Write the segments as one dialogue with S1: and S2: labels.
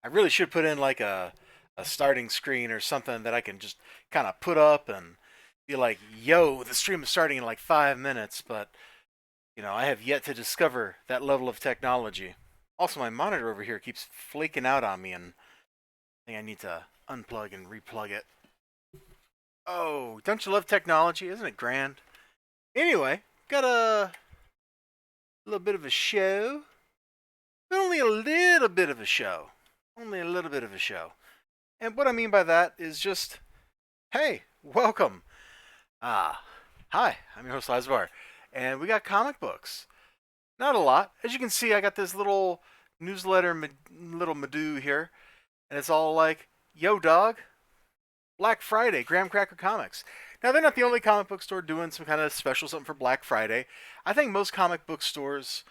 S1: I really should put in like a starting screen or something that I can just kind of put up and be like, yo, the stream is starting in like 5 minutes, but I have yet to discover that level of technology. Also, my monitor over here keeps flaking out on me, and I think I need to unplug and replug it. Oh, don't you love technology? Isn't it grand? Anyway, got a little bit of a show, but only a little bit of a show. Only a little bit of a show. And what I mean by that is just, hey, welcome. Ah, hi, I'm your host, Lazar, and we got comic books. Not a lot. As you can see, I got this little newsletter, little Madoo here, and it's all like, yo, dog, Black Friday, Graham Cracker Comics. Now, they're not the only comic book store doing some kind of special something for Black Friday. I think most comic book stores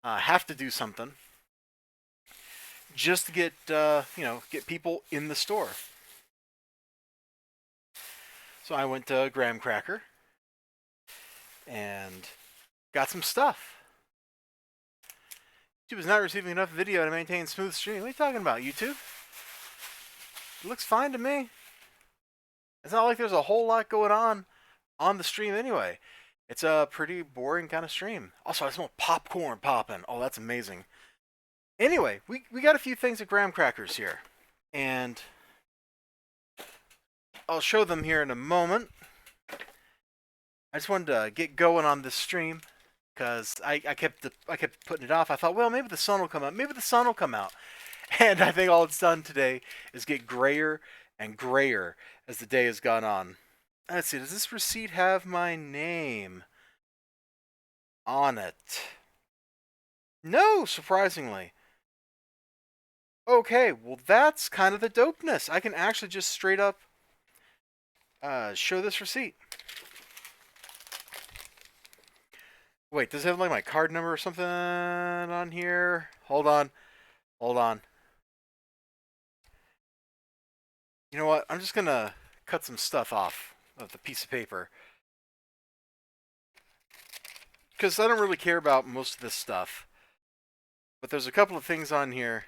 S1: have to do something just to get people in the store. So I went to Graham Cracker and got some stuff. YouTube is not receiving enough video to maintain smooth streaming. What are you talking about, YouTube? It looks fine to me. It's not like there's a whole lot going on the stream anyway. It's a pretty boring kind of stream. Also, I smell popcorn popping. Oh, that's amazing. Anyway, we got a few things at Graham Crackers here. And I'll show them here in a moment. I just wanted to get going on this stream because I kept putting it off. I thought, well, maybe the sun will come out. Maybe the sun will come out. And I think all it's done today is get grayer and grayer as the day has gone on. Let's see, does this receipt have my name on it? No, surprisingly. Okay, well that's kind of the dopeness. I can actually just straight up show this receipt. Wait, does it have like my card number or something on here? Hold on. Hold on. You know what? I'm just going to cut some stuff off of the piece of paper. Because I don't really care about most of this stuff. But there's a couple of things on here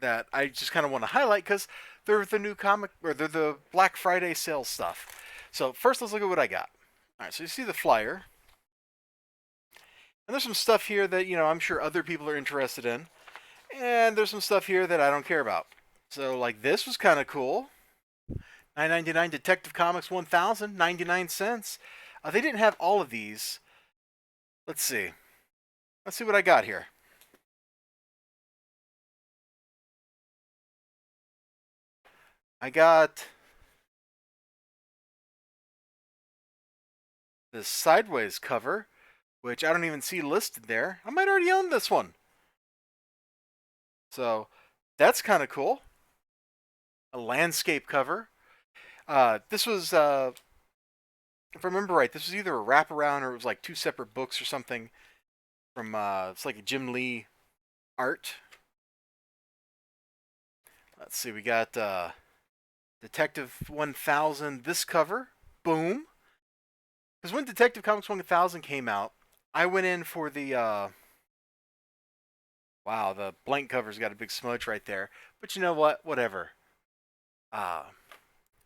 S1: that I just kind of want to highlight because they're the new comic, or they're the Black Friday sales stuff. So first, let's look at what I got. All right, so you see the flyer. And there's some stuff here that, I'm sure other people are interested in. And there's some stuff here that I don't care about. So, like, this was kind of cool. $9.99 Detective Comics 1000, 99 cents. They didn't have all of these. Let's see. Let's see what I got here. I got this Sideways cover, which I don't even see listed there. I might already own this one. So, that's kind of cool. A landscape cover. This was, if I remember right, this was either a wraparound or it was like two separate books or something from, it's like a Jim Lee art. Let's see, we got Detective 1000, this cover. Boom. Because when Detective Comics 1000 came out, I went in for the, wow, the blank cover's got a big smudge right there. But you know what? Whatever.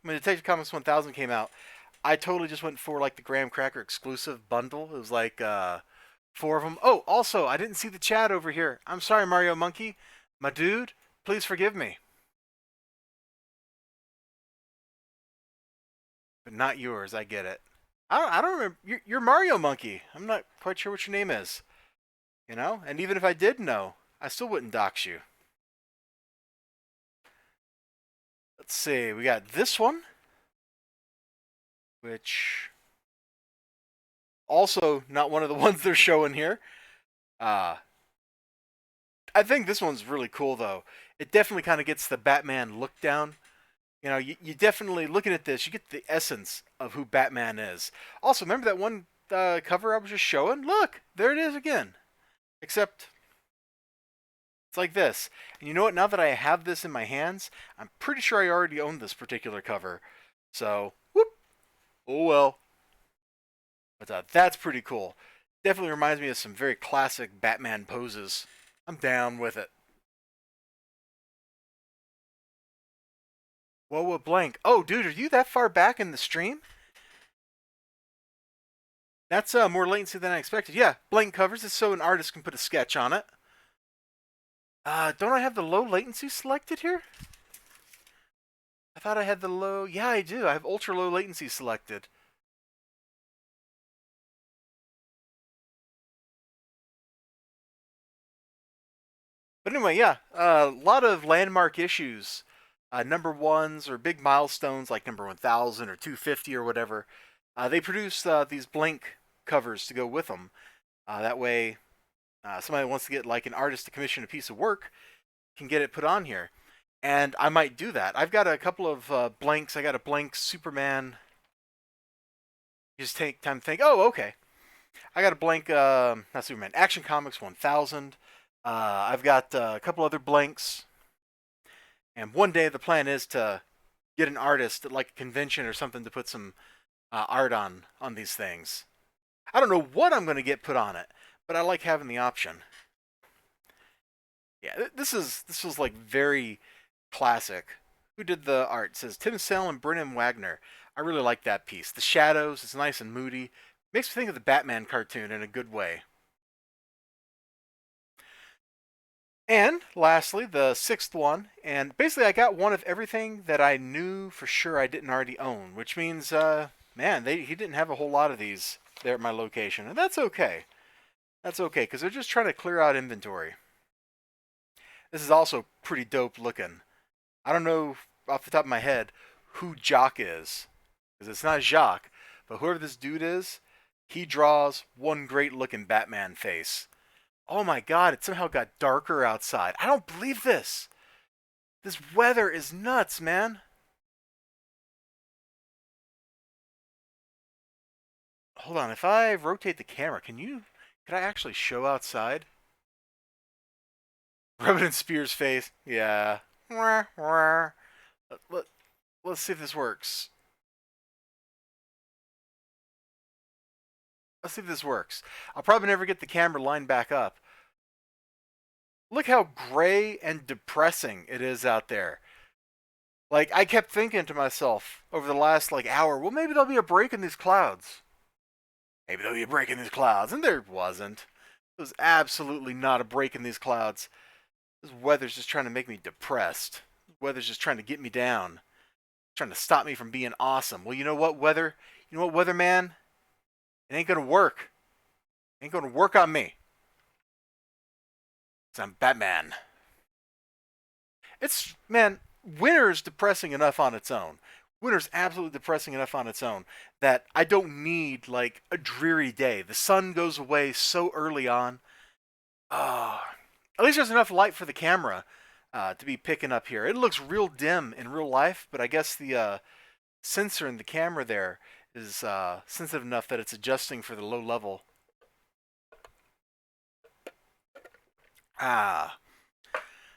S1: When Detective Comics 1000 came out, I totally just went for like the Graham Cracker exclusive bundle. It was like four of them. Oh, also, I didn't see the chat over here. I'm sorry, Mario Monkey. My dude, please forgive me. But not yours, I get it. I don't remember. You're Mario Monkey. I'm not quite sure what your name is. And even if I did know, I still wouldn't dox you. Let's see. We got this one, which also not one of the ones they're showing here. Uh, I think this one's really cool, though. It definitely kind of gets the Batman look down. You definitely, looking at this, you get the essence of who Batman is. Also, remember that one cover I was just showing? Look, there it is again. Except, it's like this. And you know what? Now that I have this in my hands, I'm pretty sure I already own this particular cover. So, whoop. Oh well. But that's pretty cool. Definitely reminds me of some very classic Batman poses. I'm down with it. Whoa, blank. Oh, dude, are you that far back in the stream? That's more latency than I expected. Yeah, blank covers is so an artist can put a sketch on it. Don't I have the low latency selected here? I thought I had the low. Yeah, I do. I have ultra low latency selected. But anyway, yeah, a lot of landmark issues. Number ones or big milestones like number 1000 or 250 or whatever. They produce these blank covers to go with them. That way, somebody wants to get like an artist to commission a piece of work can get it put on here. And I might do that. I've got a couple of blanks. I got a blank Superman. You just take time to think, oh, okay. I got a blank, not Superman, Action Comics 1000. I've got a couple other blanks. And one day the plan is to get an artist at like a convention or something to put some art on these things. I don't know what I'm going to get put on it, but I like having the option. Yeah, this was like very classic. Who did the art? It says Tim Sale and Brennan Wagner. I really like that piece. The shadows, it's nice and moody. Makes me think of the Batman cartoon in a good way. And lastly, the sixth one, and basically I got one of everything that I knew for sure I didn't already own, which means, man, he didn't have a whole lot of these there at my location, and that's okay. That's okay, because they're just trying to clear out inventory. This is also pretty dope looking. I don't know off the top of my head who Jock is, because it's not Jacques, but whoever this dude is, he draws one great looking Batman face. Oh my god, it somehow got darker outside. I don't believe this. This weather is nuts, man. Hold on, if I rotate the camera, could I actually show outside? Rub it in Spears' face. Yeah. Let's see if this works. Let's see if this works. I'll probably never get the camera lined back up. Look how gray and depressing it is out there. Like, I kept thinking to myself over the last, like, hour, well, maybe there'll be a break in these clouds. Maybe there'll be a break in these clouds. And there wasn't. There was absolutely not a break in these clouds. This weather's just trying to make me depressed. This weather's just trying to get me down. Trying to stop me from being awesome. Well, you know what, weather? You know what, weatherman? It ain't gonna work. It ain't gonna work on me. 'Cause I'm Batman. It's, man, winter's depressing enough on its own. Winter's absolutely depressing enough on its own that I don't need, like, a dreary day. The sun goes away so early on. Oh, at least there's enough light for the camera to be picking up here. It looks real dim in real life, but I guess the sensor in the camera there is sensitive enough that it's adjusting for the low level. Ah,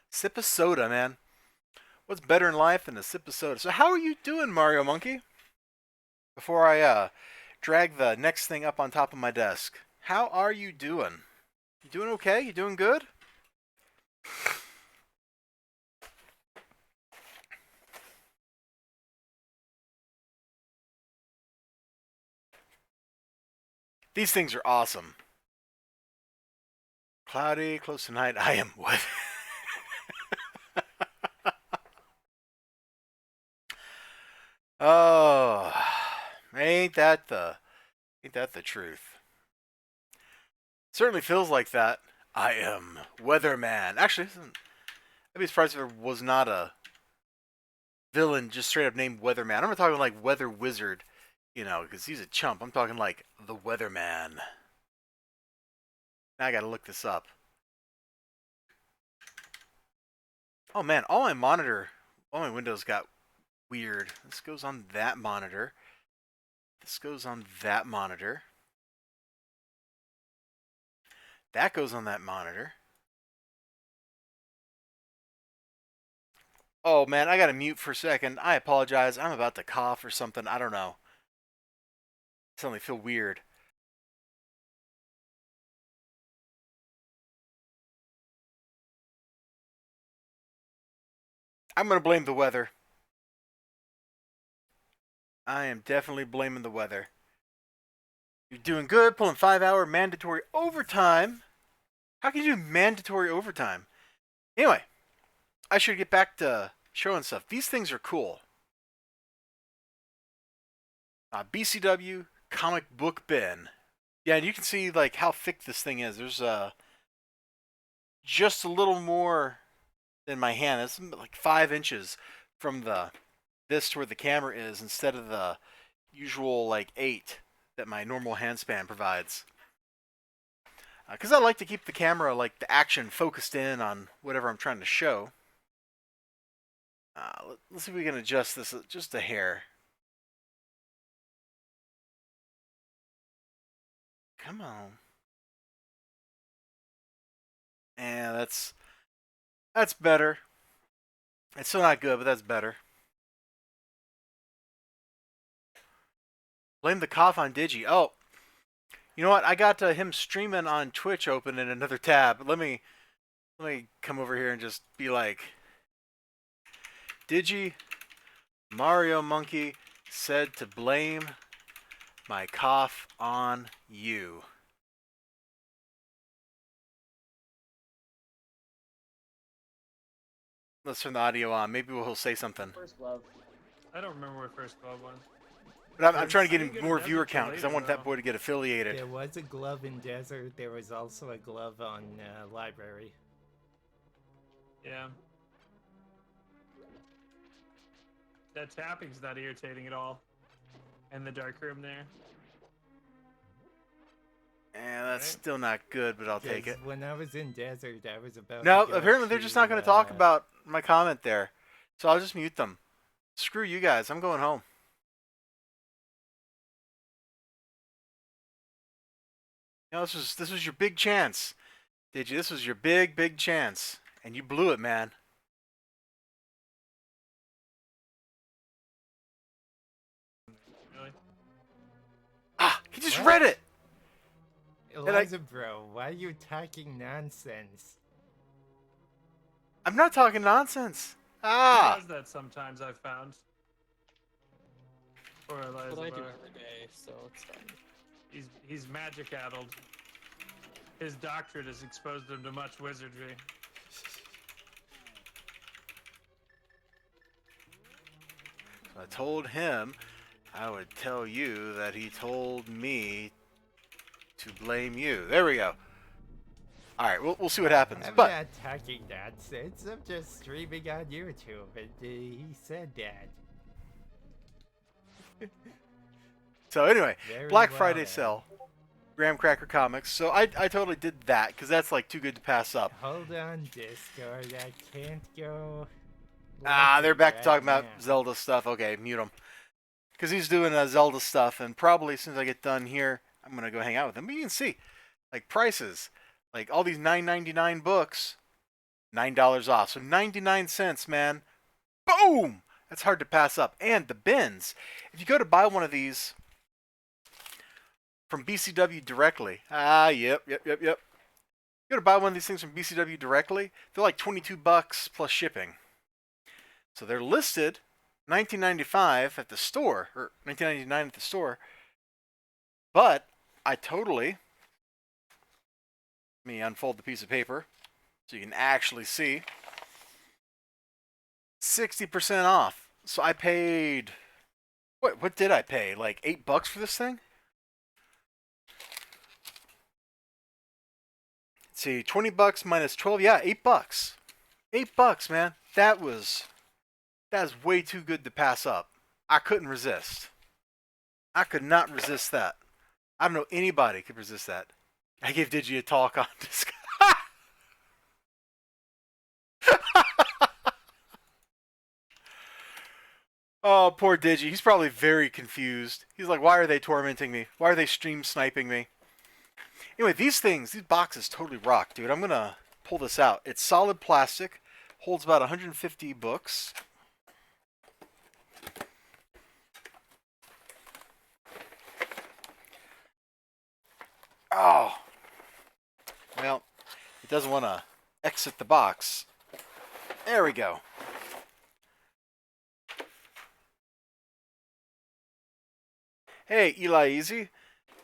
S1: sip of soda, man. What's better in life than a sip of soda? So how are you doing, Mario Monkey? Before I drag the next thing up on top of my desk, how are you doing? You doing okay? You doing good? These things are awesome. Cloudy, close to night. I am what? Oh, ain't that the truth? Certainly feels like that. I am Weatherman. Actually, I'd be surprised if there was not a villain just straight up named Weatherman. I'm not talking like Weather Wizard, you know, because he's a chump. I'm talking like the Weatherman. Now I gotta look this up. Oh man, all my windows got weird. This goes on that monitor. This goes on that monitor. That goes on that monitor. Oh man, I gotta mute for a second. I apologize. I'm about to cough or something. I don't know. I suddenly feel weird. I'm gonna blame the weather. I am definitely blaming the weather. You're doing good, pulling 5-hour mandatory overtime. How can you do mandatory overtime? Anyway, I should get back to showing stuff. These things are cool. BCW Comic Book Bin. Yeah, and you can see like how thick this thing is. There's just a little more than my hand. It's like 5 inches from this to where the camera is instead of the usual like 8 that my normal hand span provides. Because I like to keep the camera, like the action, focused in on whatever I'm trying to show. Let's see if we can adjust this just a hair. Come on. And that's better. It's still not good, but that's better. Blame the cough on Digi. Oh, you know what? I got him streaming on Twitch open in another tab. Let me come over here and just be like, Digi, Mario Monkey said to blame my cough on you. Let's turn the audio on. Maybe he'll say something.
S2: First glove.
S3: I don't remember where first glove was.
S1: But I'm trying to get him more viewer count because I want that boy to get affiliated.
S4: There was a glove in Desert. There was also a glove on Library.
S3: Yeah. That tapping's not irritating at all. And the dark room there.
S1: And that's still not good, but I'll take it.
S4: When I was in Desert, I was about.
S1: No, apparently they're just not going to talk about my comment there, so I'll just mute them. Screw you guys. I'm going home. You know, this was your big chance. Did you? This was your big chance, and you blew it, man.
S3: Really?
S1: Ah, he just read it.
S4: Eliza, bro, why are you talking nonsense?
S1: I'm not talking nonsense. Ah.
S3: He does that sometimes, I've found. Or Eliza.
S2: But I do every day, so it's fine.
S3: He's magic-addled. His doctorate has exposed him to much wizardry.
S1: I told him I would tell you that he told me to blame you. There we go. All right, we'll see what happens.
S4: I'm
S1: but
S4: not talking nonsense. I'm just streaming on YouTube, and he said that.
S1: So anyway,
S4: Very
S1: Black
S4: well
S1: Friday
S4: then.
S1: sale, Graham Cracker Comics. So I totally did that because that's like too good to pass up.
S4: Hold on, Discord. I can't go.
S1: They're back to talking about
S4: now.
S1: Zelda stuff. Okay, mute him. Because he's doing Zelda stuff, and probably as soon as I get done here, I'm going to go hang out with him. But you can see, like, prices. Like, all these $9.99 books, $9 off. So 99 cents, man. Boom! That's hard to pass up. And the bins. If you go to buy one of these from BCW directly. Yep. You go to buy one of these things from BCW directly, they're like $22 plus shipping. So they're listed $19.95 at the store, or $19.99 at the store. But I totally, let me unfold the piece of paper so you can actually see, 60% off. So I paid, what did I pay? Like $8 for this thing? Let's see, $20 minus 12, yeah, $8. $8, man. That is way too good to pass up. I couldn't resist. I could not resist that. I don't know anybody could resist that. I gave Digi a talk on Discord. Oh, poor Digi. He's probably very confused. He's like, why are they tormenting me? Why are they stream sniping me? Anyway, these boxes totally rock, dude. I'm going to pull this out. It's solid plastic. Holds about 150 books. Oh. Well, it doesn't want to exit the box. There we go. Hey, Eli Easy.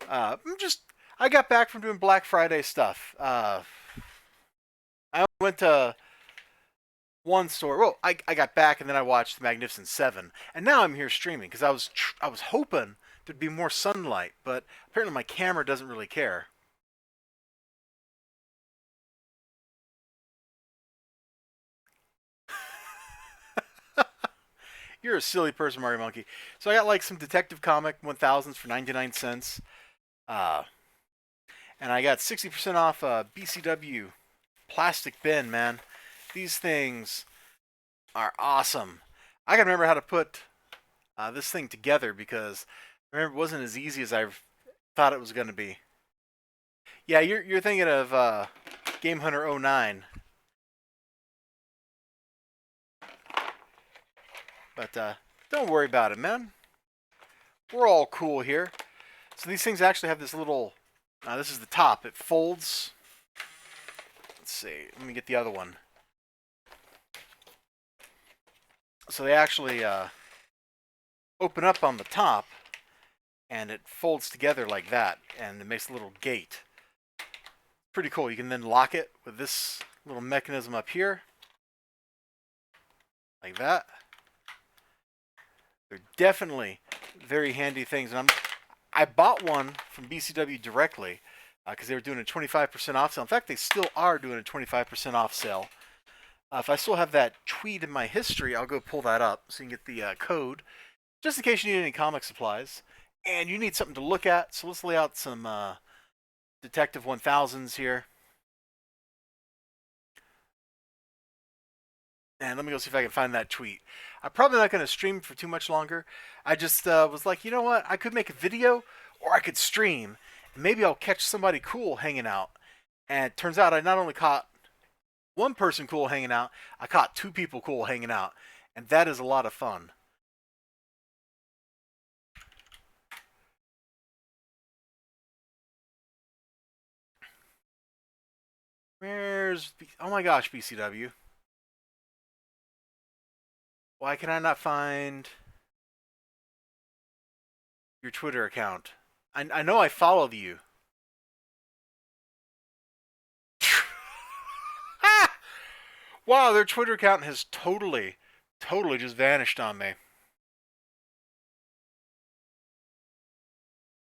S1: I got back from doing Black Friday stuff. I only went to one store. Well, I got back and then I watched The Magnificent Seven, and now I'm here streaming because I was hoping there'd be more sunlight, but apparently my camera doesn't really care. You're a silly person, Mario Monkey. So I got like some Detective Comic 1000s for 99 cents. Uh, and I got 60% off BCW plastic bin, man. These things are awesome. I gotta remember how to put this thing together because I remember it wasn't as easy as I thought it was gonna be. Yeah, you're thinking of Game Hunter '09, but don't worry about it, man. We're all cool here. So these things actually have this little. This is the top. It folds. Let's see. Let me get the other one. So they actually open up on the top, and it folds together like that, and it makes a little gate. Pretty cool. You can then lock it with this little mechanism up here, like that. They're definitely very handy things, and I bought one from BCW directly because they were doing a 25% off sale. In fact, they still are doing a 25% off sale. If I still have that tweet in my history, I'll go pull that up so you can get the code, just in case you need any comic supplies. And you need something to look at, so let's lay out some Detective 1000s here. And let me go see if I can find that tweet. I'm probably not going to stream for too much longer. I just was like, you know what? I could make a video or I could stream. And maybe I'll catch somebody cool hanging out. And it turns out I not only caught one person cool hanging out, I caught two people cool hanging out. And that is a lot of fun. Oh my gosh, BCW. Why can I not find your Twitter account? I know I followed you. Wow, their Twitter account has totally just vanished on me.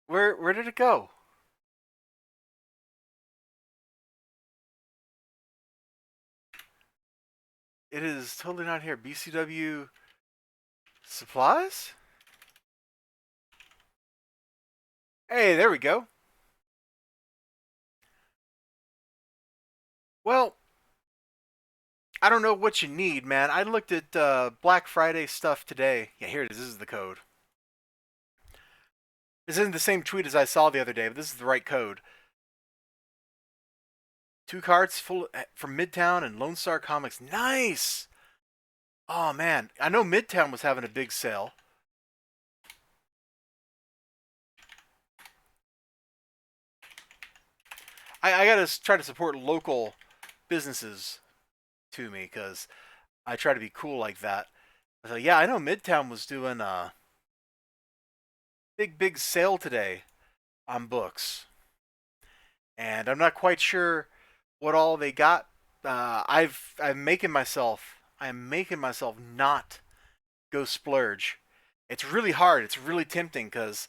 S1: Where did it go? It is totally not here. BCW supplies? Hey, there we go. Well, I don't know what you need, man. I looked at Black Friday stuff today. Yeah, here it is. This is the code. This isn't the same tweet as I saw the other day, but this is the right code. 2 cards full from Midtown and Lone Star Comics. Nice! Oh, man. I know Midtown was having a big sale. I gotta try to support local businesses to me because I try to be cool like that. So yeah, I know Midtown was doing a big sale today on books, and I'm not quite sure what all they got. I'm making myself not go splurge. It's really hard. It's really tempting because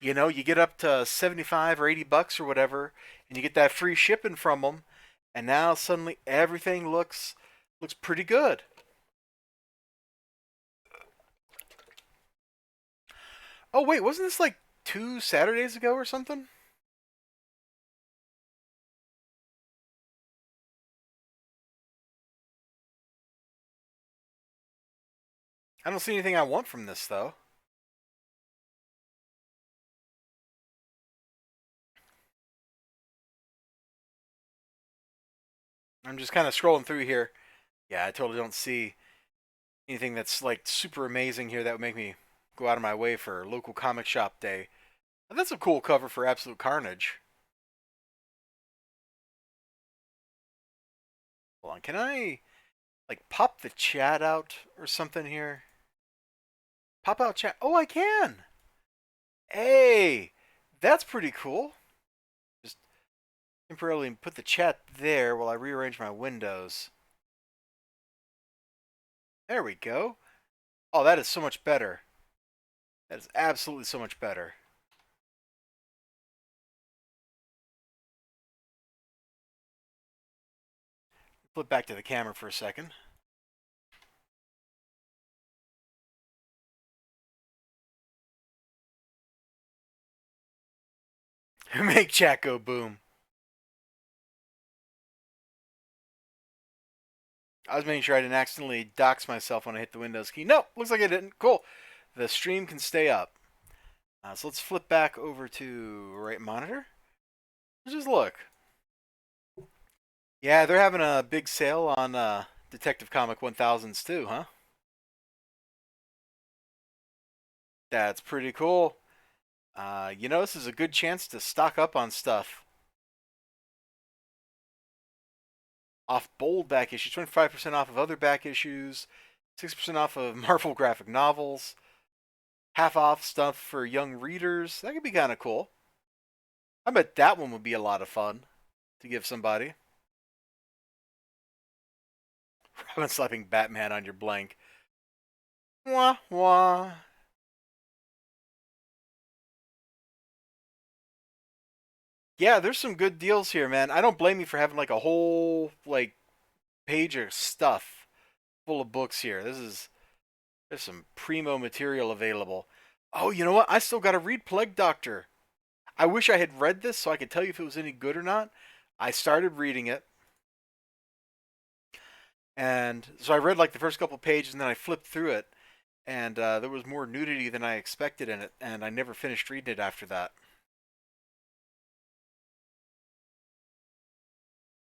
S1: you get up to 75 or 80 bucks or whatever, and you get that free shipping from them, and now suddenly everything looks pretty good. Oh wait, wasn't this like 2 Saturdays ago or something? I don't see anything I want from this though. I'm just kind of scrolling through here. Yeah, I totally don't see anything that's like super amazing here that would make me go out of my way for local comic shop day. But that's a cool cover for Absolute Carnage. Hold on, can I like pop the chat out or something here? Pop out chat. Oh, I can. Hey, that's pretty cool. Just temporarily put the chat there while I rearrange my windows. There we go. Oh, that is so much better. That is absolutely so much better. Flip back to the camera for a second. Make chat go boom. I was making sure I didn't accidentally dox myself when I hit the Windows key. Nope, looks like I didn't. Cool. The stream can stay up. So let's flip back over to right monitor. Just look. Yeah, they're having a big sale on Detective Comic 1000s too, huh? That's pretty cool. You know, this is a good chance to stock up on stuff. Off bold back issues, 25% off of other back issues, 6% off of Marvel graphic novels, half off stuff for young readers. That could be kind of cool. I bet that one would be a lot of fun to give somebody. Robin slapping Batman on your blank. Wah, wah. Yeah, there's some good deals here, man. I don't blame you for having like a whole like page of stuff full of books here. There's some primo material available. Oh, you know what? I still got to read Plague Doctor. I wish I had read this so I could tell you if it was any good or not. I started reading it. And so I read like the first couple pages and then I flipped through it. And there was more nudity than I expected in it. And I never finished reading it after that.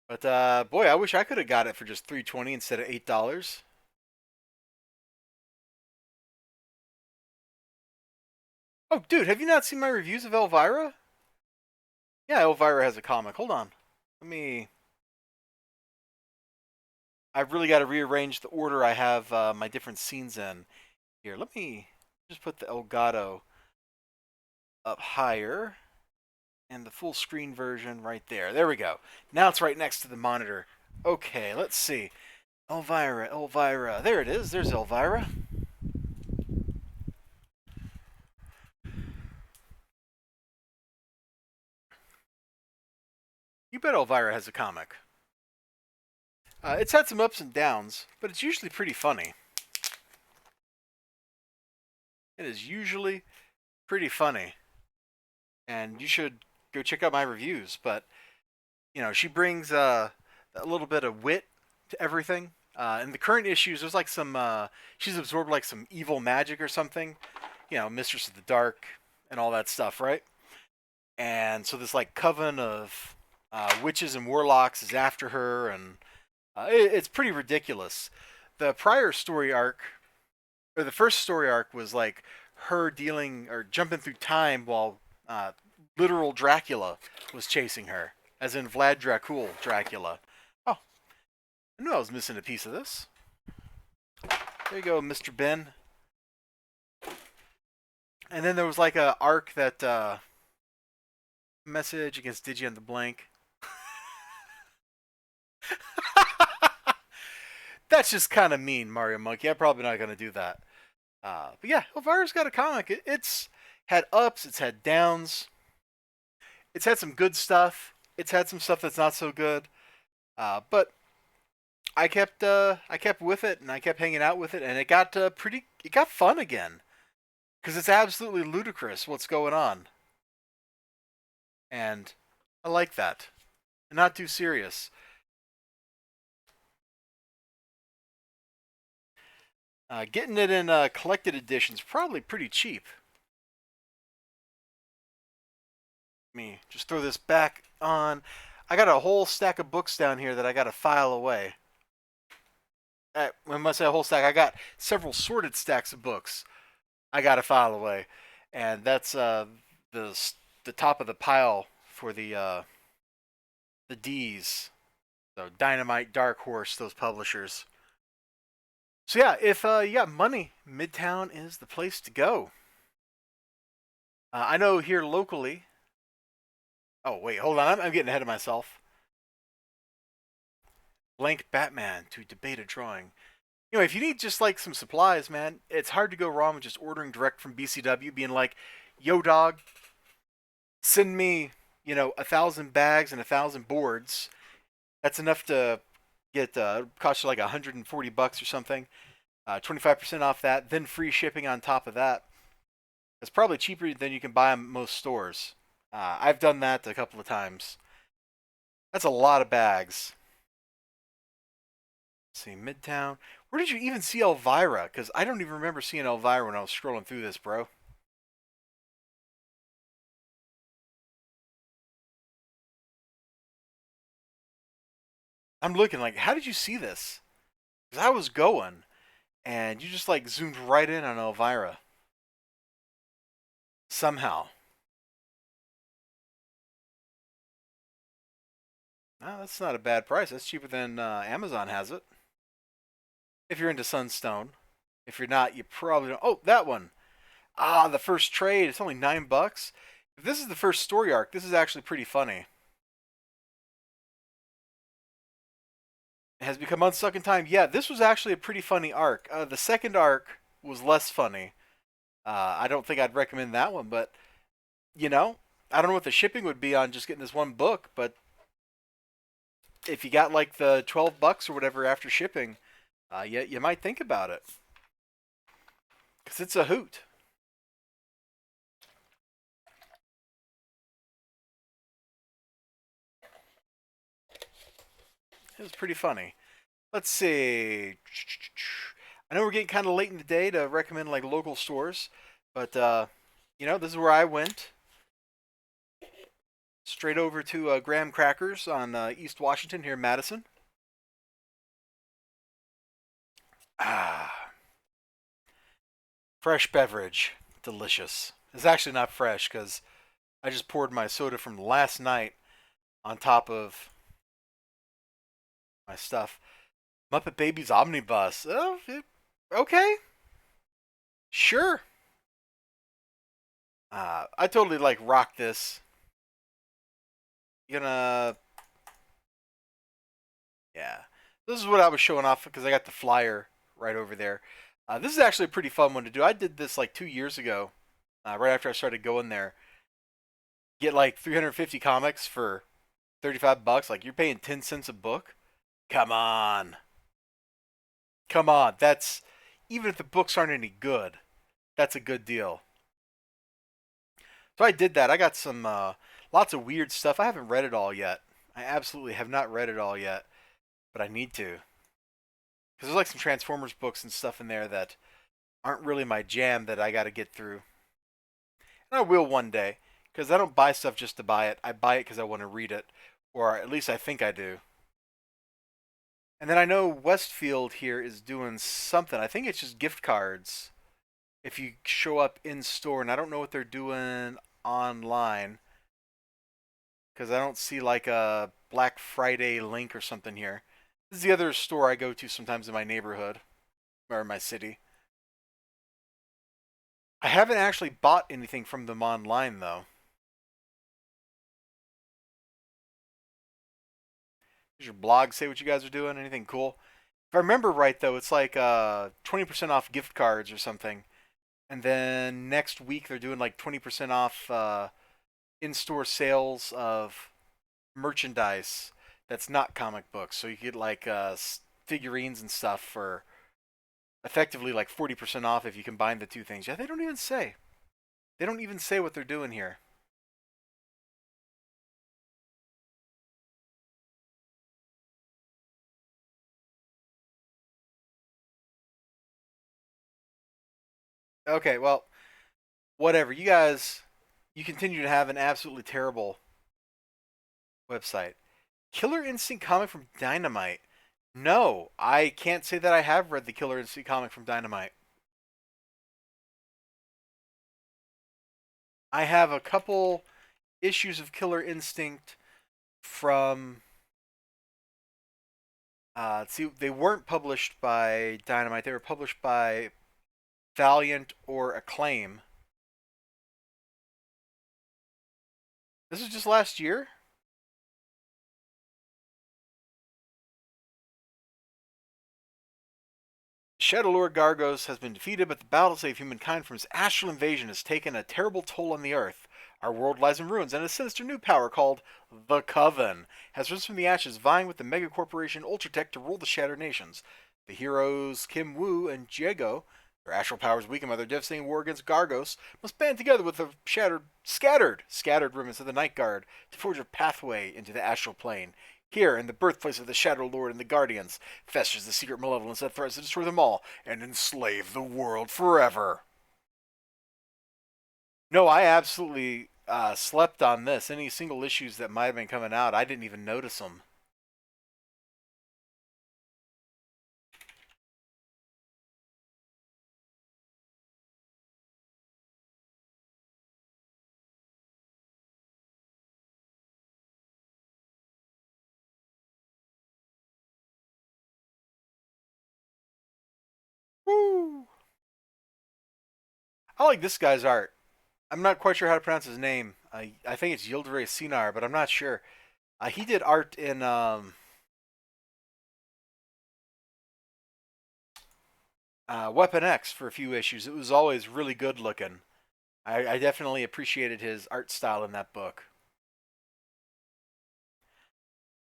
S1: But boy, I wish I could have got it for just $3.20 instead of $8. Oh, dude, have you not seen my reviews of Elvira? Yeah, Elvira has a comic. Hold on. Let me... I've really got to rearrange the order I have my different scenes in. Here, let me just put the Elgato up higher. And the full screen version right there. There we go. Now it's right next to the monitor. Okay, let's see. Elvira, Elvira. There it is. There's Elvira. You bet Elvira has a comic. It's had some ups and downs, but it's usually pretty funny. It is usually pretty funny. And you should go check out my reviews. But, you know, she brings a little bit of wit to everything. In the current issues, there's like some... she's absorbed like some evil magic or something. You know, Mistress of the Dark and all that stuff, right? And so this like coven of witches and warlocks is after her, and it's pretty ridiculous. The prior story arc, or the first story arc, was like her dealing or jumping through time while literal Dracula was chasing her, as in Vlad Dracul Dracula. Oh, I knew I was missing a piece of this. There you go, Mr. Ben. And then there was like a arc that message against Digi on the blank. That's just kind of mean, Mario Monkey. I'm probably not going to do that. But yeah, Elvira's got a comic. It's had ups, it's had downs. It's had some good stuff. It's had some stuff that's not so good. But I kept with it, and I kept hanging out with it, and it got it got fun again. Because it's absolutely ludicrous what's going on. And I like that. And not too serious. Getting it in collected editions probably pretty cheap. Let me just throw this back on. I got a whole stack of books down here that I got to file away. When I say a whole stack, I got several sorted stacks of books I got to file away. And that's the top of the pile for the D's. So Dynamite, Dark Horse, those publishers. So yeah, if you got money, Midtown is the place to go. I know here locally. Oh wait, hold on. I'm getting ahead of myself. Blank Batman to debate a drawing. You know, if you need just like some supplies, man, it's hard to go wrong with just ordering direct from BCW, being like, "Yo, dog, send me, 1,000 bags and 1,000 boards. That's enough to get cost you like $140 or something. 25% off that, then free shipping on top of that. It's probably cheaper than you can buy them at most stores. I've done that a couple of times. That's a lot of bags. Let's see, Midtown. Where did you even see Elvira? Because I don't even remember seeing Elvira when I was scrolling through this, bro. I'm looking like, how did you see this? Because I was going, and you just like zoomed right in on Elvira. Somehow. No, that's not a bad price. That's cheaper than Amazon has it. If you're into Sunstone. If you're not, you probably don't. Oh, that one. Ah, the first trade. It's only $9. If this is the first story arc, this is actually pretty funny. It has become unstuck in time. Yeah, this was actually a pretty funny arc. The second arc was less funny. I don't think I'd recommend that one, but you know, I don't know what the shipping would be on just getting this one book, but if you got like the $12 or whatever after shipping, you might think about it because it's a hoot. It was pretty funny. Let's see. I know we're getting kind of late in the day to recommend like local stores, but this is where I went. Straight over to Graham Crackers on East Washington here in Madison. Ah, fresh beverage, delicious. It's actually not fresh because I just poured my soda from last night on top of my stuff. Muppet Babies Omnibus. Oh, okay, sure. I totally like rock this. You gonna, yeah. This is what I was showing off because I got the flyer right over there. This is actually a pretty fun one to do. I did this like 2 years ago, right after I started going there. Get like 350 comics for $35. Like you're paying 10 cents a book. Come on, come on. That's even if the books aren't any good, that's a good deal. So I did that. I got some lots of weird stuff. I haven't read it all yet. I absolutely have not read it all yet, but I need to. Because there's like some Transformers books and stuff in there that aren't really my jam that I got to get through. And I will one day. Because I don't buy stuff just to buy it. I buy it because I want to read it. Or at least I think I do. And then I know Westfield here is doing something. I think it's just gift cards if you show up in store. And I don't know what they're doing online. Because I don't see like a Black Friday link or something here. This is the other store I go to sometimes in my neighborhood. Or in my city. I haven't actually bought anything from them online though. Does your blog say what you guys are doing? Anything cool? If I remember right though, it's like 20% off gift cards or something. And then next week they're doing like 20% off in-store sales of merchandise that's not comic books. So you get like figurines and stuff for effectively like 40% off if you combine the two things. Yeah, they don't even say. They don't even say what they're doing here. Okay, well, whatever. You continue to have an absolutely terrible website. Killer Instinct comic from Dynamite. No, I can't say that I have read the Killer Instinct comic from Dynamite. I have a couple issues of Killer Instinct from. See, they weren't published by Dynamite. They were published by Valiant or Acclaim. This is just last year? Shadow Lord Gargos has been defeated, but the battle to save humankind from his astral invasion has taken a terrible toll on the Earth. Our world lies in ruins, and a sinister new power called the Coven has risen from the ashes, vying with the megacorporation Ultratech to rule the Shattered Nations. The heroes Kim Woo and Jiego, their astral powers weakened by their devastating war against Gargos, must band together with the scattered remnants of the Night Guard to forge a pathway into the astral plane. Here, in the birthplace of the Shadow Lord and the Guardians, festers the secret malevolence that threatens to destroy them all and enslave the world forever. No, I absolutely slept on this. Any single issues that might have been coming out, I didn't even notice them. Woo! I like this guy's art. I'm not quite sure how to pronounce his name. I think it's Yildiray Sinar, but I'm not sure. He did art in Weapon X for a few issues. It was always really good looking. I definitely appreciated his art style in that book.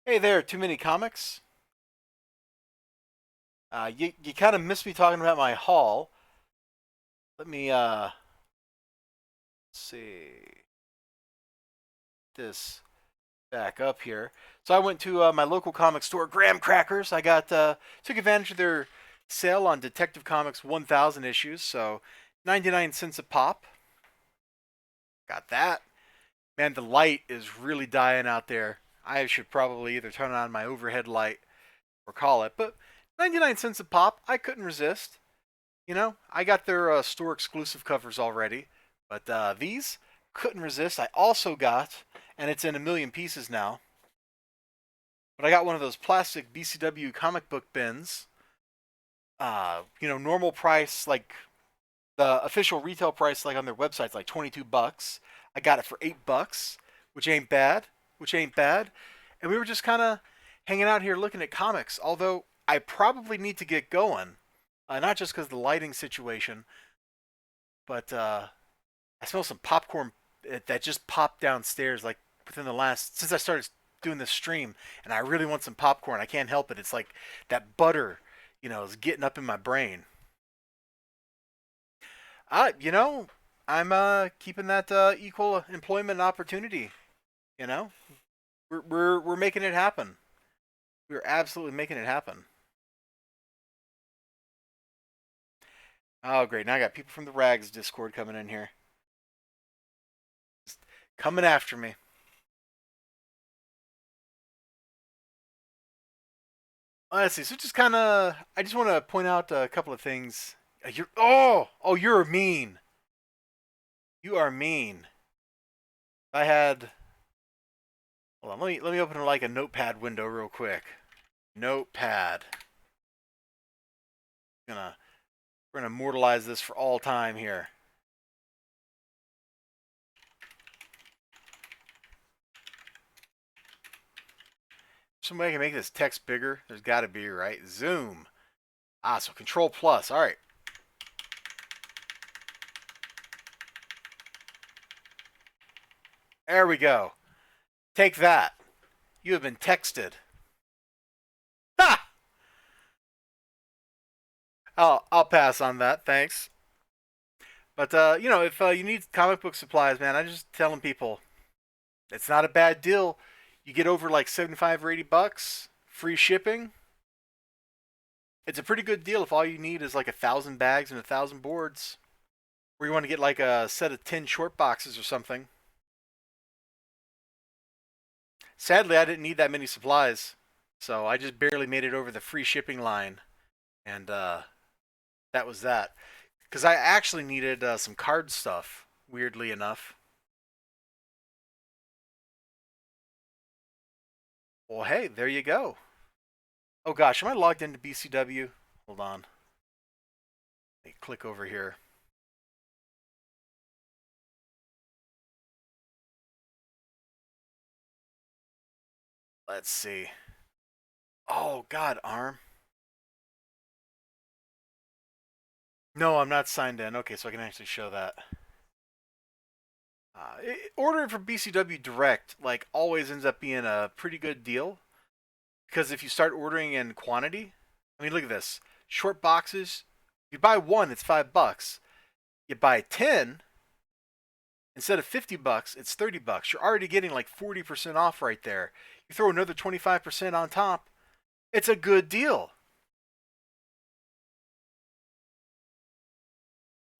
S1: Hey there, Too Many Comics. You kind of missed me talking about my haul. Let me see this back up here. So I went to my local comic store, Graham Crackers. I got took advantage of their sale on Detective Comics 1000 issues, so 99 cents a pop. Got that. Man, the light is really dying out there. I should probably either turn on my overhead light or call it, but 99 cents a pop, I couldn't resist. You know, I got their store exclusive covers already, but these couldn't resist. I also got, and it's in a million pieces now, but I got one of those plastic BCW comic book bins. Normal price, like the official retail price, like on their website, is like $22. I got it for $8, which ain't bad. Which ain't bad. And we were just kind of hanging out here looking at comics. Although I probably need to get going, not just because of the lighting situation, but I smell some popcorn that just popped downstairs, like within the last since I started doing this stream, and I really want some popcorn. I can't help it. It's like that butter, is getting up in my brain. Uh, you know, I'm keeping that equal employment opportunity. You know, we're making it happen. We're absolutely making it happen. Oh, great! Now I got people from the Rags Discord coming in here, just coming after me. Let's see. So just kind of, I just want to point out a couple of things. You're mean. You are mean. I had, hold on. Let me open like a notepad window real quick. Notepad. Gonna We're gonna immortalize this for all time here. Some way I can make this text bigger. There's got to be, right? Zoom. So Control Plus. All right. There we go. Take that. You have been texted. Ha! I'll pass on that. Thanks. But if you need comic book supplies, man, I'm just telling people it's not a bad deal. You get over like 75 or $80, free shipping. It's a pretty good deal if all you need is like 1,000 bags and 1,000 boards. Or you want to get like a set of 10 short boxes or something. Sadly, I didn't need that many supplies, so I just barely made it over the free shipping line, and that was that. Because I actually needed some card stuff, weirdly enough. Well, hey, there you go. Oh gosh, am I logged into BCW? Hold on. Let me click over here. Let's see. Oh, God, ARM. No, I'm not signed in. Okay, so I can actually show that. Ordering from BCW Direct, like, always ends up being a pretty good deal. Because if you start ordering in quantity, I mean, look at this. Short boxes, you buy one, it's $5. You buy 10, instead of $50, it's $30. You're already getting like 40% off right there. You throw another 25% on top, it's a good deal.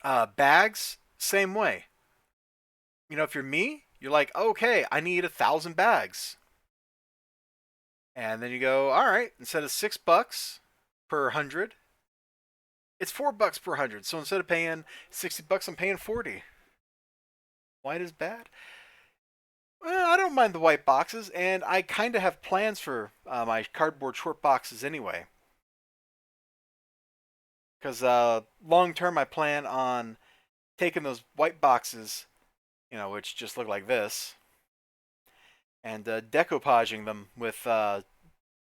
S1: Bags, same way. You know, if you're me, you're like, okay, I need 1,000 bags. And then you go, all right, instead of $6 per 100, it's $4 per 100. So instead of paying $60, I'm paying 40. White is bad? Well, I don't mind the white boxes, and I kind of have plans for my cardboard short boxes anyway. Because long term, I plan on taking those white boxes, you know, which just look like this, and decoupaging them with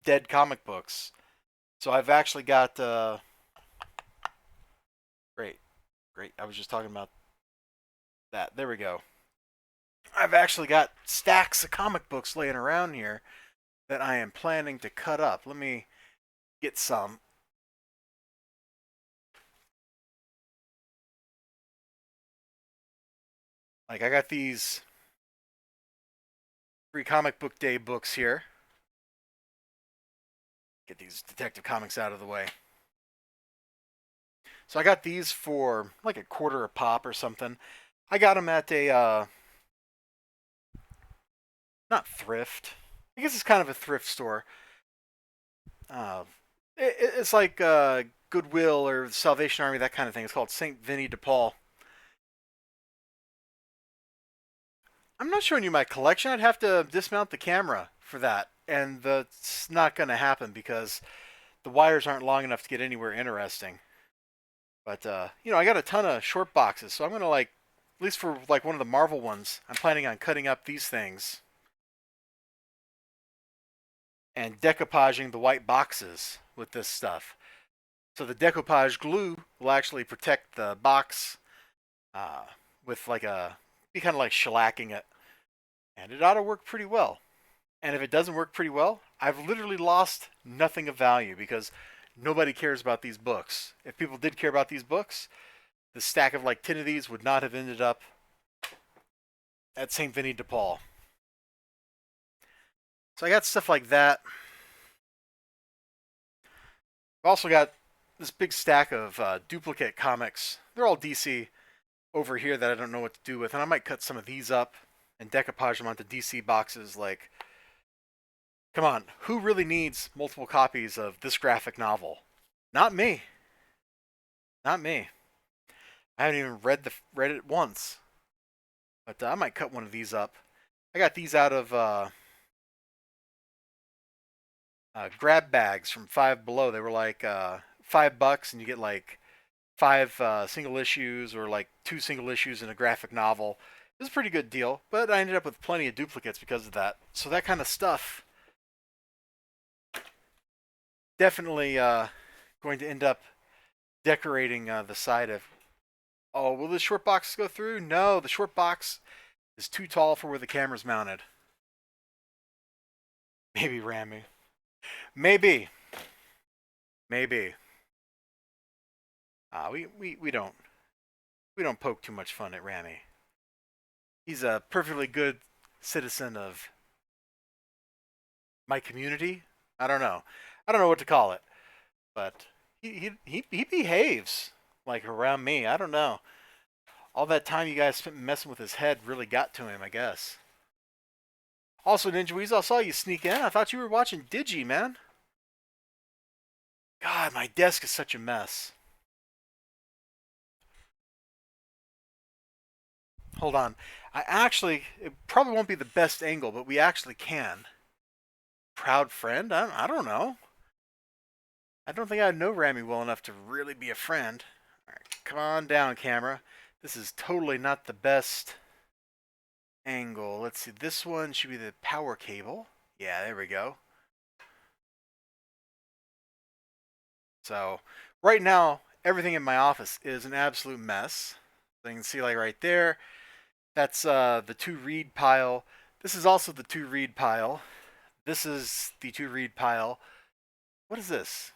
S1: dead comic books. So I've actually got great, great. I was just talking about that. There we go. I've actually got stacks of comic books laying around here that I am planning to cut up. Let me get some. Like, I got these free comic book day books here. Get these Detective Comics out of the way. So I got these for like a quarter a pop or something. I got them at a not thrift. I guess it's kind of a thrift store. Uh, it's like Goodwill or the Salvation Army, that kind of thing. It's called Saint Vinny de Paul. I'm not showing you my collection. I'd have to dismount the camera for that, and that's not going to happen because the wires aren't long enough to get anywhere interesting. But you know, I got a ton of short boxes, so I'm gonna like, at least for like one of the Marvel ones, I'm planning on cutting up these things and decoupaging the white boxes with this stuff. So the decoupage glue will actually protect the box uh, with like be kind of like shellacking it, and it ought to work pretty well. And if it doesn't work pretty well, I've literally lost nothing of value because nobody cares about these books. If people did care about these books, the stack of like 10 of these would not have ended up at St. Vinny de Paul. So I got stuff like that. I've also got this big stack of duplicate comics. They're all DC over here that I don't know what to do with, and I might cut some of these up and decoupage them onto DC boxes. Like, come on, who really needs multiple copies of this graphic novel? Not me. Not me. I haven't even read it once. But I might cut one of these up. I got these out of grab bags from Five Below. They were like $5, and you get like 5 single issues or like 2 single issues in a graphic novel. It was a pretty good deal, but I ended up with plenty of duplicates because of that. So that kind of stuff definitely going to end up decorating the side of. Oh, will the short box go through? No, the short box is too tall for where the camera's mounted. Maybe Ramy. Maybe. Maybe. We don't poke too much fun at Ramy. He's a perfectly good citizen of my community. I don't know. I don't know what to call it, but he behaves like around me. I don't know. All that time you guys spent messing with his head really got to him, I guess. Also, Ninja Weasel, I saw you sneak in. I thought you were watching Digi, man. God, my desk is such a mess. Hold on. It probably won't be the best angle, but we actually can. Proud friend? I don't know. I don't think I know Ramy well enough to really be a friend. All right, come on down, camera. This is totally not the best angle. Let's see. This one should be the power cable. Yeah, there we go. So right now, everything in my office is an absolute mess. So you can see like right there, that's the to read pile. This is also the to read pile. This is the to read pile. What is this?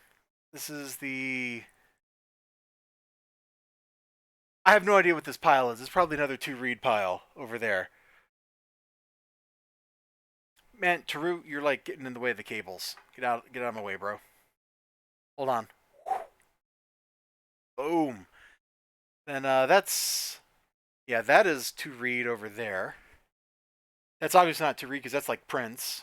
S1: This is the... I have no idea what this pile is. It's probably another to read pile over there. Man, Taru, you're like getting in the way of the cables. Get out of my way, bro. Hold on. Boom. Then that's... Yeah, that is to read over there. That's obviously not to read because that's like prints.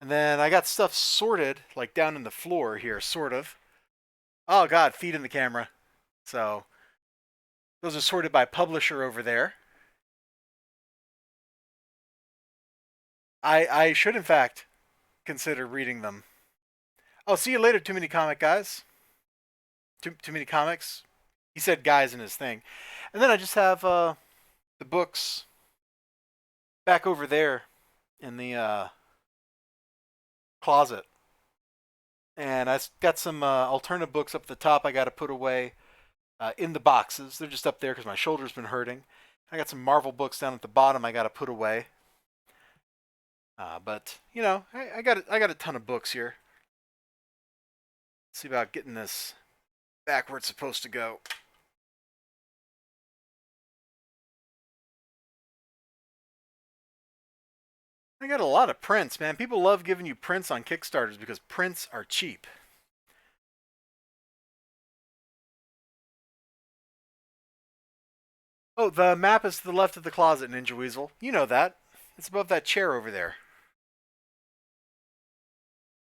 S1: And then I got stuff sorted like down in the floor here, sort of. Oh god, feet in the camera. So those are sorted by publisher over there. I should in fact consider reading them. Oh, see you later, Too Many Comic Guys. Too Many Comics. He said guys in his thing. And then I just have the books back over there in the closet. And I got some alternative books up at the top I got to put away in the boxes. They're just up there because my shoulder's been hurting. I got some Marvel books down at the bottom I got to put away. But, you know, I got a ton of books here. Let's see about getting this back where it's supposed to go. I got a lot of prints, man. People love giving you prints on Kickstarters because prints are cheap. Oh, the map is to the left of the closet, Ninja Weasel. You know that. It's above that chair over there.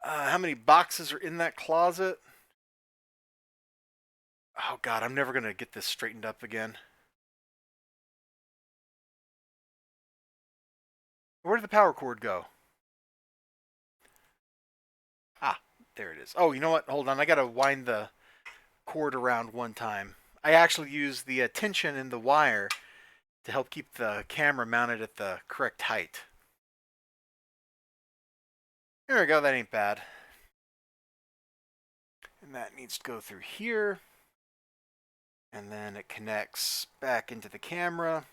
S1: How many boxes are in that closet? Oh god, I'm never going to get this straightened up again. Where did the power cord go? Ah, there it is. Oh, you know what? Hold on. I got to wind the cord around one time. I actually use the tension in the wire to help keep the camera mounted at the correct height. There we go. That ain't bad. And that needs to go through here. And then it connects back into the camera.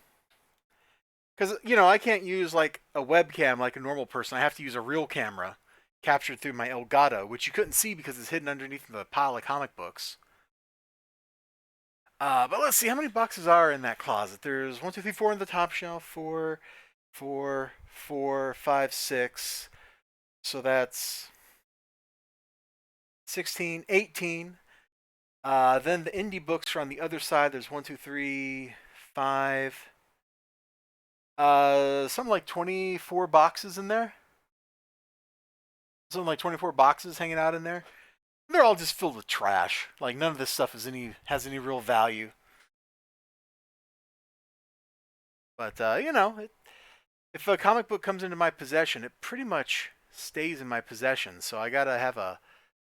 S1: Because, you know, I can't use like a webcam like a normal person. I have to use a real camera captured through my Elgato, which you couldn't see because it's hidden underneath the pile of comic books. But let's see how many boxes are in that closet. There's 1, 2, 3, 4 on the top shelf. 4, 4, 4, 5, 6. So that's 16, 18. Then the indie books are on the other side. There's 1, 2, 3, 5. Something like 24 boxes in there. Something like 24 boxes hanging out in there. They're all just filled with trash. Like none of this stuff has any real value. But you know, if a comic book comes into my possession, it pretty much stays in my possession. So I gotta have a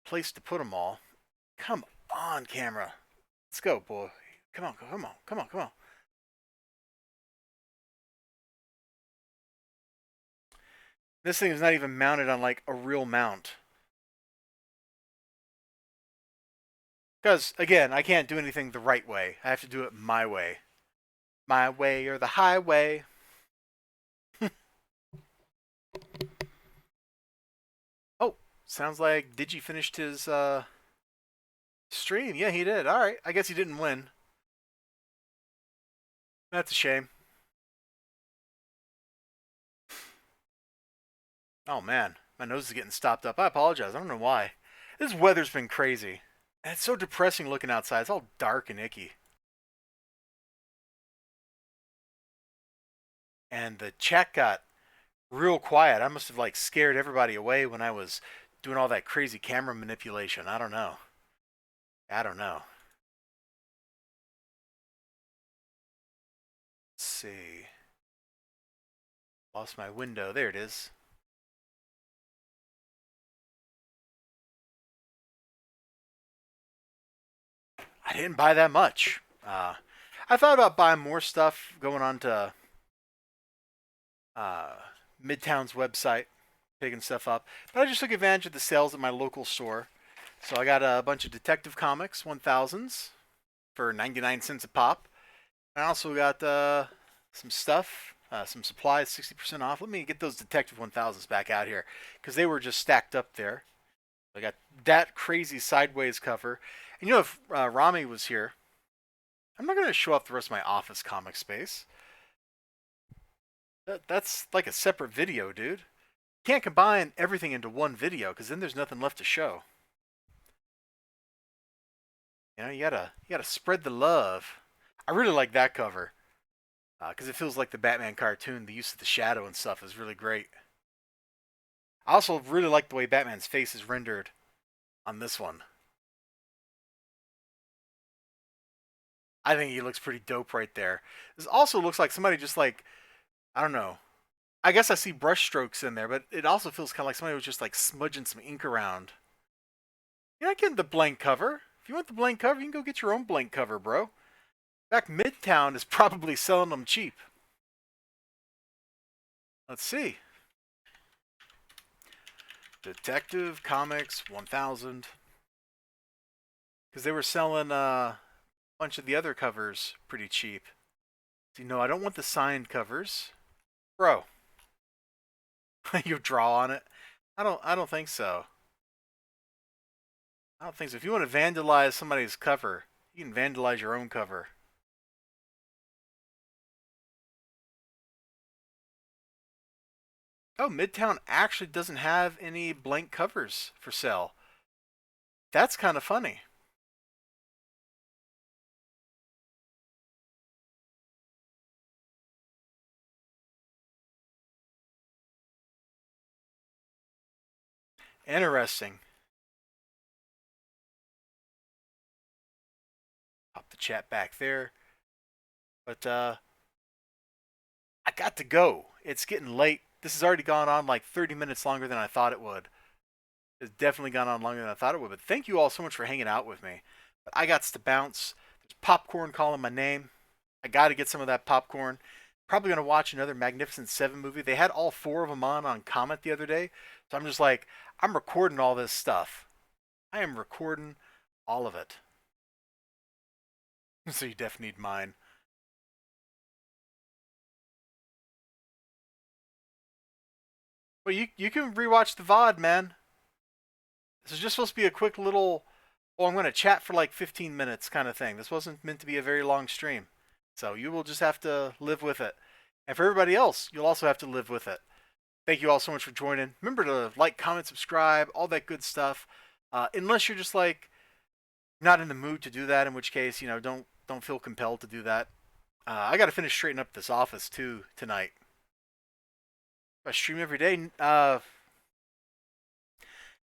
S1: place to put them all. Come on, camera. Let's go, boy. Come on, come on, come on, come on. This thing is not even mounted on like a real mount. Because, again, I can't do anything the right way. I have to do it my way. My way or the highway. Oh, sounds like Digi finished his stream. Yeah, he did. All right. I guess he didn't win. That's a shame. Oh, man. My nose is getting stopped up. I apologize. I don't know why. This weather's been crazy. And it's so depressing looking outside. It's all dark and icky. And the chat got real quiet. I must have like scared everybody away when I was doing all that crazy camera manipulation. I don't know. I don't know. Let's see. Lost my window. There it is. I didn't buy that much. I thought about buying more stuff going on to Midtown's website, picking stuff up. But I just took advantage of the sales at my local store. So I got a bunch of Detective Comics 1000s for 99 cents a pop. I also got some stuff, some supplies, 60% off. Let me get those Detective 1000s back out here because they were just stacked up there. I got that crazy sideways cover. And you know, if Rami was here, I'm not going to show off the rest of my office comic space. That's like a separate video, dude. Can't combine everything into one video because then there's nothing left to show. You know, you gotta spread the love. I really like that cover because it feels like the Batman cartoon. The use of the shadow and stuff is really great. I also really like the way Batman's face is rendered on this one. I think he looks pretty dope right there. This also looks like somebody just like, I don't know. I guess I see brush strokes in there, but it also feels kind of like somebody was just like smudging some ink around. You're not getting the blank cover. If you want the blank cover, you can go get your own blank cover, bro. In fact, Midtown is probably selling them cheap. Let's see. Detective Comics 1000. Because they were selling a bunch of the other covers pretty cheap. So, you know, I don't want the signed covers. Bro. You draw on it? I don't think so. I don't think so. If you want to vandalize somebody's cover, you can vandalize your own cover. Oh, Midtown actually doesn't have any blank covers for sale. That's kind of funny. Interesting. Pop the chat back there. But I got to go. It's getting late. This has already gone on like 30 minutes longer than I thought it would. It's definitely gone on longer than I thought it would. But thank you all so much for hanging out with me. But I got to bounce. There's popcorn calling my name. I got to get some of that popcorn. Probably going to watch another Magnificent Seven movie. They had all four of them on Comet the other day. So I'm just like, I'm recording all this stuff. I am recording all of it. So you definitely need mine. Well, you can rewatch the VOD, man. This is just supposed to be a quick little, oh, I'm going to chat for like 15 minutes kind of thing. This wasn't meant to be a very long stream. So you will just have to live with it. And for everybody else, you'll also have to live with it. Thank you all so much for joining. Remember to like, comment, subscribe, all that good stuff. Unless you're just like not in the mood to do that, in which case, you know, don't feel compelled to do that. I got to finish straightening up this office too tonight. I stream every day. Not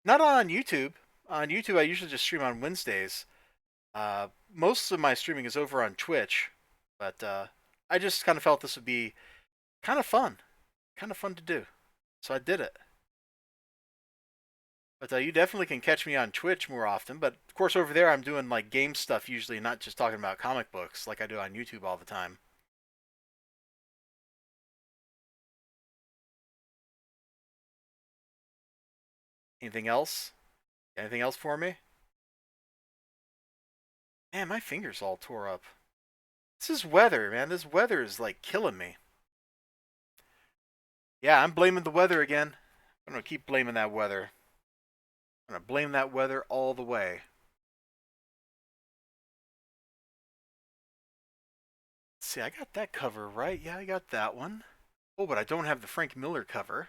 S1: on YouTube. On YouTube, I usually just stream on Wednesdays. Most of my streaming is over on Twitch, but I just kind of felt this would be kind of fun to do, so I did it. But you definitely can catch me on Twitch more often. But of course, over there, I'm doing like game stuff usually, not just talking about comic books like I do on YouTube all the time. Anything else? Anything else for me? Man, my finger's all tore up. This is weather, man. This weather is like killing me. Yeah, I'm blaming the weather again. I'm gonna keep blaming that weather. I'm gonna blame that weather all the way. Let's see, I got that cover right. Yeah, I got that one. Oh, but I don't have the Frank Miller cover.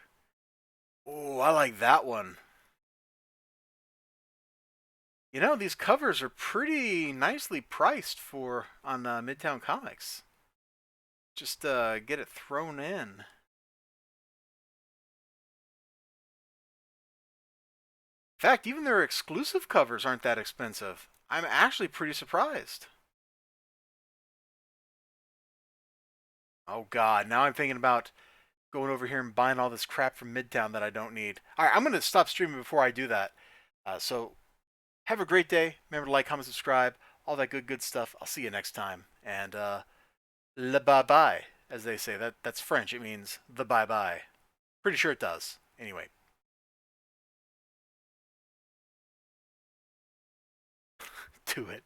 S1: Oh, I like that one. You know, these covers are pretty nicely priced for on Midtown Comics. Just get it thrown in. In fact, even their exclusive covers aren't that expensive. I'm actually pretty surprised. Oh God, now I'm thinking about going over here and buying all this crap from Midtown that I don't need. All right, I'm going to stop streaming before I do that. So have a great day. Remember to like, comment, subscribe, all that good stuff. I'll see you next time. And le bye bye, as they say. That's French. It means the bye bye. Pretty sure it does. Anyway. do it.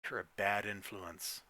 S1: You're a bad influence.